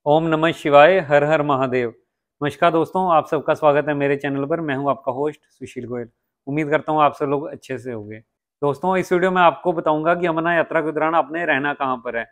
ओम नमः शिवाय, हर हर महादेव। नमस्कार दोस्तों, आप सबका स्वागत है मेरे चैनल पर। मैं हूं आपका होस्ट सुशील गोयल। उम्मीद करता हूं आप सब लोग अच्छे से होंगे। दोस्तों, इस वीडियो में आपको बताऊंगा कि अमरनाथ यात्रा के दौरान आपने रहना कहाँ पर है।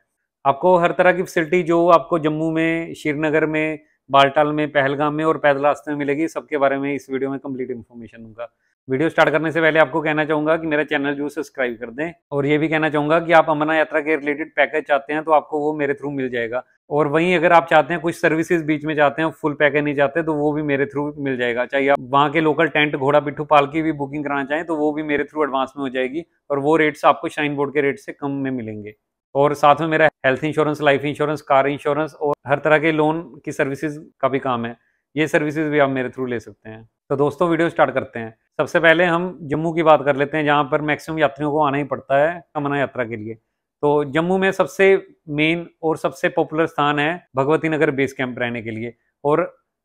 आपको हर तरह की फैसिलिटी जो आपको जम्मू में, श्रीनगर में, बालटाल में, पहलगाम में और पैदल रास्ते में मिलेगी, सबके बारे में इस वीडियो में कंप्लीट इन्फॉर्मेशन दूंगा। वीडियो स्टार्ट करने से पहले आपको कहना चाहूंगा कि मेरा चैनल जो सब्सक्राइब कर दें, और ये भी कहना चाहूंगा कि आप अमरनाथ यात्रा के रिलेटेड पैकेज चाहते हैं तो आपको वो मेरे थ्रू मिल जाएगा। और वहीं अगर आप चाहते हैं कुछ सर्विसेज बीच में चाहते हैं, फुल पैकेज नहीं चाहते, तो वो भी मेरे थ्रू मिल जाएगा। चाहे आप वहाँ के लोकल टेंट, घोड़ा पिट्ठू पाल की भी बुकिंग कराना चाहें तो वो भी मेरे थ्रू एडवांस में हो जाएगी, और वो रेट्स आपको शाइन बोर्ड के रेट से कम में मिलेंगे। और साथ में मेरा health insurance, life insurance, car insurance और हर तरह के लोन की सर्विसेज का भी काम है। ये सर्विसेज भी आप मेरे थ्रू ले सकते हैं। तो दोस्तों, वीडियो स्टार्ट करते हैं। सबसे पहले हम जम्मू की बात कर लेते हैं, जहाँ पर मैक्सिमम यात्रियों को आना ही पड़ता है अमरनाथ यात्रा के लिए। तो जम्मू में सबसे मेन और सबसे पॉपुलर स्थान है भगवती नगर बेस कैंप रहने के लिए। और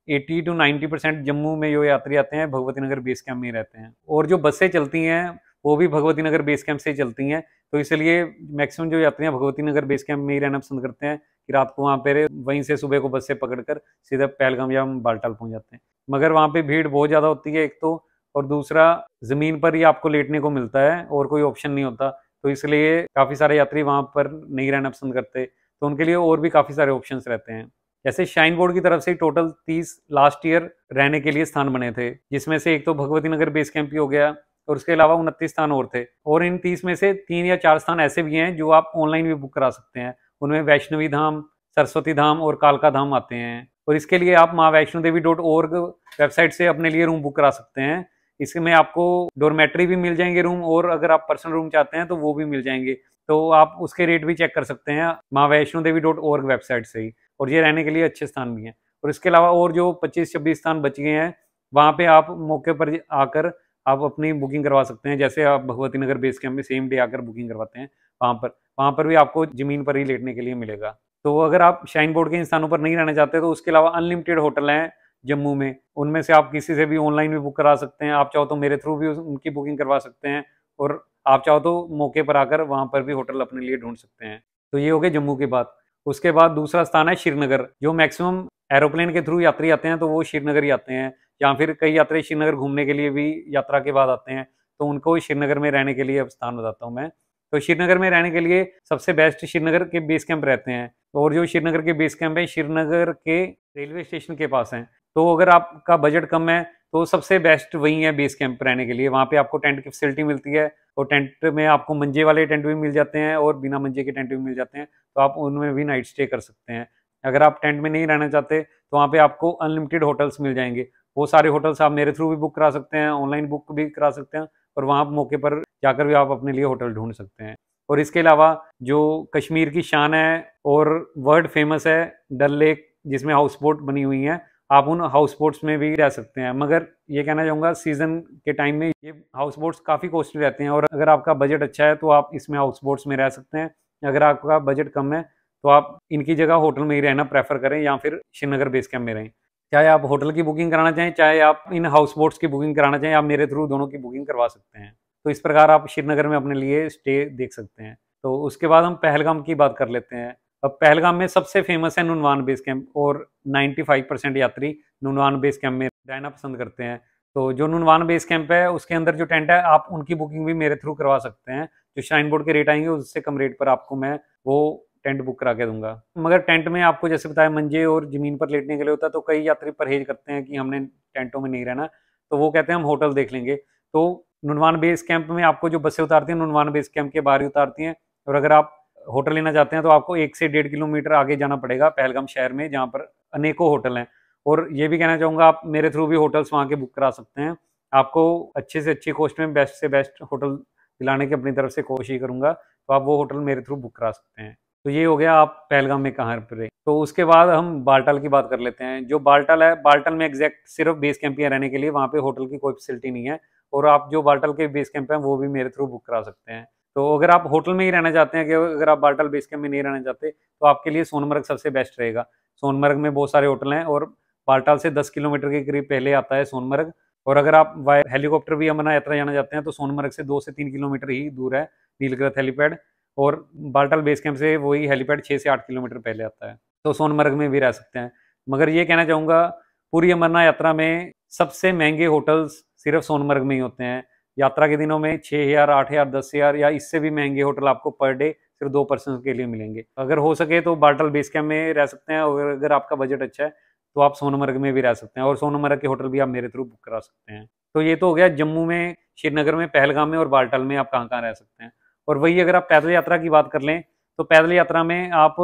80 to 90% जम्मू में जो यात्री आते हैं भगवती नगर बेस कैंप में ही रहते हैं। और जो बसें चलती हैं वो भी भगवती नगर बेस कैंप से ही चलती हैं। तो इसलिए मैक्सिमम जो यात्री हैं भगवती नगर बेस कैंप में ही रहना पसंद करते हैं कि रात को वहाँ पे वहीं से सुबह को बस से पकड़कर सीधा पहलगाम या बालटाल पहुँच जाते हैं। मगर वहाँ पे भीड़ बहुत ज़्यादा होती है एक तो, और दूसरा ज़मीन पर ही आपको लेटने को मिलता है और कोई ऑप्शन नहीं होता। तो इसलिए काफ़ी सारे यात्री वहाँ पर नहीं रहना पसंद करते, तो उनके लिए और भी काफ़ी सारे ऑप्शंस रहते हैं। जैसे शाइन बोर्ड की तरफ से टोटल 30 लास्ट ईयर रहने के लिए स्थान बने थे, जिसमें से एक तो भगवती नगर बेस कैंप ही हो गया, और उसके अलावा 29 स्थान और थे। और इन 30 में से 3 या 4 स्थान ऐसे भी हैं जो आप ऑनलाइन भी बुक करा सकते हैं। उनमें वैष्णवी धाम, सरस्वती धाम और कालका धाम आते हैं। और इसके लिए आप माँ वैष्णो देवी .org वेबसाइट से अपने लिए रूम बुक करा सकते हैं। इसमें आपको डोरमेट्री भी मिल जाएंगे रूम, और अगर आप पर्सनल रूम चाहते हैं तो वो भी मिल जाएंगे। तो आप उसके रेट भी चेक कर सकते हैं माँ वैष्णो देवी .org वेबसाइट से ही। और ये रहने के लिए अच्छे स्थान भी हैं। और इसके अलावा और जो 25-26 स्थान बच गए हैं, वहाँ पे आप मौके पर आकर आप अपनी बुकिंग करवा सकते हैं। जैसे आप भगवती नगर बेस कैंप में सेम डे आकर बुकिंग करवाते हैं, वहाँ पर भी आपको जमीन पर ही लेटने के लिए मिलेगा। तो अगर आप शाइन बोर्ड के इन स्थानों पर नहीं रहना चाहते तो उसके अलावा अनलिमिटेड होटल हैं जम्मू में। उनमें से आप किसी से भी ऑनलाइन भी बुक करा सकते हैं। आप चाहो तो मेरे थ्रू भी उनकी बुकिंग करवा सकते हैं, और आप चाहो तो मौके पर आकर वहाँ पर भी होटल अपने लिए ढूंढ सकते हैं। तो ये हो गया जम्मू की बात। उसके बाद दूसरा स्थान है श्रीनगर, जो मैक्सिमम एरोप्लेन के थ्रू यात्री आते हैं तो वो श्रीनगर ही आते हैं, या फिर कई यात्री श्रीनगर घूमने के लिए भी यात्रा के बाद आते हैं, तो उनको श्रीनगर में रहने के लिए अब स्थान बताता हूँ मैं। तो श्रीनगर में रहने के लिए सबसे बेस्ट श्रीनगर के बेस कैंप रहते हैं। और जो श्रीनगर के बेस कैंप है श्रीनगर के रेलवे स्टेशन के पास हैं। तो अगर आपका बजट कम है तो सबसे बेस्ट वही है बेस कैंप रहने के लिए। वहाँ पे आपको टेंट की फैसिलिटी मिलती है, और टेंट में आपको मंजे वाले टेंट भी मिल जाते हैं और बिना मंजे के टेंट भी मिल जाते हैं। तो आप उनमें भी नाइट स्टे कर सकते हैं। अगर आप टेंट में नहीं रहना चाहते तो वहाँ पे आपको अनलिमिटेड होटल्स मिल जाएंगे। वो सारे होटल्स आप मेरे थ्रू भी बुक करा सकते हैं, ऑनलाइन बुक भी करा सकते हैं, और वहाँ मौके पर जाकर भी आप अपने लिए होटल ढूंढ सकते हैं। और इसके अलावा जो कश्मीर की शान है और वर्ल्ड फेमस है डल लेक, जिसमें हाउस बोट बनी हुई है, आप उन हाउस बोट्स में भी रह सकते हैं। मगर ये कहना चाहूँगा सीजन के टाइम में ये हाउस बोट्स काफ़ी कॉस्टली रहते हैं, और अगर आपका बजट अच्छा है तो आप इसमें हाउस बोट्स में रह सकते हैं। अगर आपका बजट कम है तो आप इनकी जगह होटल में ही रहना प्रेफर करें, या फिर श्रीनगर बेस कैंप में रहें। चाहे आप होटल की बुकिंग कराना चाहें, चाहे आप इन हाउस बोट्स की बुकिंग कराना चाहें, आप मेरे थ्रू दोनों की बुकिंग करवा सकते हैं। तो इस प्रकार आप श्रीनगर में अपने लिए स्टे देख सकते हैं। तो उसके बाद हम पहलगाम की बात कर लेते हैं। अब पहलगाम में सबसे फेमस है नुनवान बेस कैंप, और 95% यात्री नुनवान बेस कैंप में रहना पसंद करते हैं। तो जो नुनवान बेस कैंप है उसके अंदर जो टेंट है, आप उनकी बुकिंग भी मेरे थ्रू करवा सकते हैं। जो शाइन बोर्ड के रेट आएंगे उससे कम रेट पर आपको मैं वो टेंट बुक करा के दूंगा। मगर टेंट में आपको जैसे बताया मंजे और जमीन पर लेटने के लिए होता है, तो कई यात्री परहेज करते हैं कि हमने टेंटों में नहीं रहना, तो वो कहते हैं हम होटल देख लेंगे। तो नुनवान बेस कैंप में आपको जो बसें उतारती हैं नुनवान बेस कैंप के बाहर ही उतारती हैं। और अगर आप होटल लेना चाहते हैं तो आपको 1 से 1.5 किलोमीटर आगे जाना पड़ेगा पहलगाम शहर में, जहाँ पर अनेकों होटल हैं। और ये भी कहना चाहूँगा, आप मेरे थ्रू भी होटल्स वहाँ के बुक करा सकते हैं। आपको अच्छे से अच्छी कॉस्ट में बेस्ट से बेस्ट होटल दिलाने की अपनी तरफ से कोशिश करूँगा, तो आप वो होटल मेरे थ्रू बुक करा सकते हैं। तो ये हो गया आप पहलगाम में कहाँ पर रहे। तो उसके बाद हम बालटाल की बात कर लेते हैं। जो बालटाल है, बालटाल में एग्जैक्ट सिर्फ बेस कैंप ही है रहने के लिए, वहाँ पे होटल की कोई फैसिलिटी नहीं है। और आप जो बालटाल के बेस कैंप हैं वो भी मेरे थ्रू बुक करा सकते हैं। तो अगर आप होटल में ही रहना चाहते हैं, कि अगर आप बालटाल बेस कैंप में नहीं रहना चाहते, तो आपके लिए सोनमर्ग सबसे बेस्ट रहेगा। सोनमर्ग में बहुत सारे होटल हैं, और बालटाल से 10 किलोमीटर के करीब पहले आता है सोनमर्ग। और अगर आप वाया हेलीकॉप्टर भी अमरनाथ यात्रा जाना चाहते हैं तो सोनमर्ग से 2 से 3 किलोमीटर ही दूर है नीलगिरी हेलीपैड, और बालटाल बेस कैंप से वही हेलीपैड 6 से 8 किलोमीटर पहले आता है। तो सोनमर्ग में भी रह सकते हैं। मगर ये कहना चाहूँगा, पूरी अमरनाथ यात्रा में सबसे महंगे होटल्स सिर्फ सोनमर्ग में ही होते हैं। यात्रा के दिनों में 6,000, 8,000, 10,000 या इससे भी महंगे होटल आपको पर डे सिर्फ 2 पर्सन के लिए मिलेंगे। अगर हो सके तो बाल्टल बेस कैंप में रह सकते हैं, और अगर आपका बजट अच्छा है तो आप सोनमर्ग में भी रह सकते हैं, और सोनमर्ग के होटल भी आप मेरे थ्रू बुक करा सकते हैं। तो ये तो हो गया जम्मू में, श्रीनगर में, पहलगाम में और बाल्टल में आप कहाँ कहाँ रह सकते हैं। और वही अगर आप पैदल यात्रा की बात कर लें तो पैदल यात्रा में आप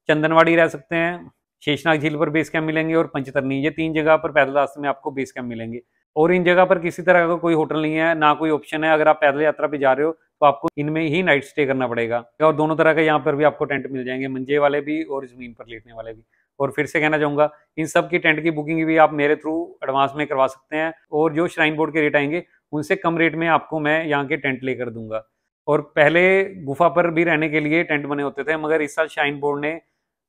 चंदनवाड़ी रह सकते हैं, शेषनाग झील पर बेस कैंप मिलेंगे, और पंचतरनी, ये 3 जगह पर पैदल रास्ते में आपको बेस कैंप मिलेंगे। और इन जगह पर किसी तरह का कोई होटल नहीं है, ना कोई ऑप्शन है। अगर आप पैदल यात्रा पे जा रहे हो तो आपको इनमें ही नाइट स्टे करना पड़ेगा, और दोनों तरह के यहाँ पर भी आपको टेंट मिल जाएंगे, मंजे वाले भी और जमीन पर लेटने वाले भी। और फिर से कहना चाहूंगा, इन सब की टेंट की बुकिंग भी आप मेरे थ्रू एडवांस में करवा सकते हैं, और जो श्राइन बोर्ड के रेट आएंगे उनसे कम रेट में आपको मैं यहाँ के टेंट लेकर दूंगा। और पहले गुफा पर भी रहने के लिए टेंट बने होते थे, मगर इस साल श्राइन बोर्ड ने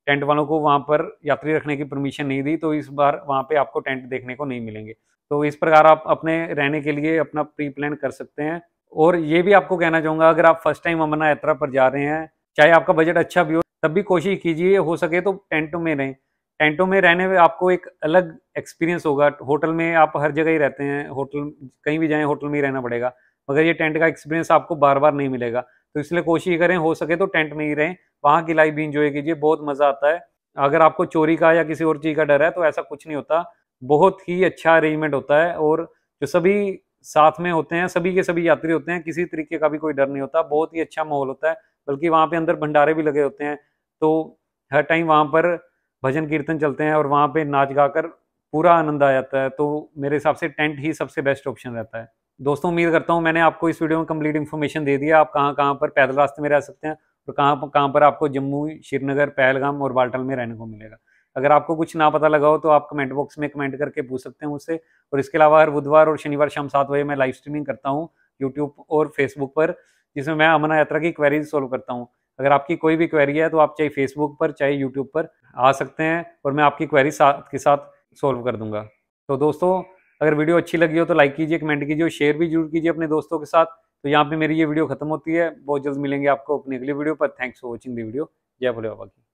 टेंट वालों को वहां पर यात्री रखने की परमिशन नहीं दी, तो इस बार वहां पे आपको टेंट देखने को नहीं मिलेंगे। तो इस प्रकार आप अपने रहने के लिए अपना प्री प्लान कर सकते हैं। और ये भी आपको कहना चाहूंगा, अगर आप फर्स्ट टाइम अमरनाथ यात्रा पर जा रहे हैं, चाहे आपका बजट अच्छा भी हो, तब भी कोशिश कीजिए हो सके तो टेंटों में रहें। टेंटों में रहने में आपको एक अलग एक्सपीरियंस होगा। होटल में आप हर जगह ही रहते हैं, होटल कहीं भी जाएं होटल में ही रहना पड़ेगा, मगर ये टेंट का एक्सपीरियंस आपको बार बार नहीं मिलेगा। तो इसलिए कोशिश करें हो सके तो टेंट में ही रहें, वहाँ की लाइफ भी इंजॉय कीजिए, बहुत मजा आता है। अगर आपको चोरी का या किसी और चीज का डर है तो ऐसा कुछ नहीं होता, बहुत ही अच्छा अरेंजमेंट होता है। और जो सभी साथ में होते हैं, सभी के सभी यात्री होते हैं, किसी तरीके का भी कोई डर नहीं होता, बहुत ही अच्छा माहौल होता है। बल्कि वहाँ पे अंदर भंडारे भी लगे होते हैं, तो हर टाइम वहाँ पर भजन कीर्तन चलते हैं, और वहाँ पे नाच गाकर पूरा आनंद आ जाता है। तो मेरे हिसाब से टेंट ही सबसे बेस्ट ऑप्शन रहता है। दोस्तों, उम्मीद करता हूँ मैंने आपको इस वीडियो में कंप्लीट इन्फॉर्मेशन दे दिया, आप कहाँ कहाँ पर पैदल रास्ते में रह सकते हैं, और कहाँ कहाँ पर आपको जम्मू, श्रीनगर, पहलगाम और बाल्टल में रहने को मिलेगा। अगर आपको कुछ ना पता लगा हो तो आप कमेंट बॉक्स में कमेंट करके पूछ सकते हैं मुझसे। और इसके अलावा हर बुधवार और शनिवार शाम 7 बजे मैं लाइव स्ट्रीमिंग करता हूँ यूट्यूब और फेसबुक पर, जिसमें मैं अमरनाथ यात्रा की क्वेरीज सोल्व करता हूँ। अगर आपकी कोई भी क्वेरी है तो आप चाहे फेसबुक पर चाहे यूट्यूब पर आ सकते हैं, और मैं आपकी क्वेरी साथ के साथ सोल्व कर दूंगा। तो दोस्तों, अगर वीडियो अच्छी लगी हो तो लाइक कीजिए, कमेंट कीजिए और शेयर भी जरूर कीजिए अपने दोस्तों के साथ। तो यहाँ पे मेरी ये वीडियो खत्म होती है, बहुत जल्द मिलेंगे आपको अपनी अगली वीडियो पर। Thanks for watching the video. जय भोले बाबा की।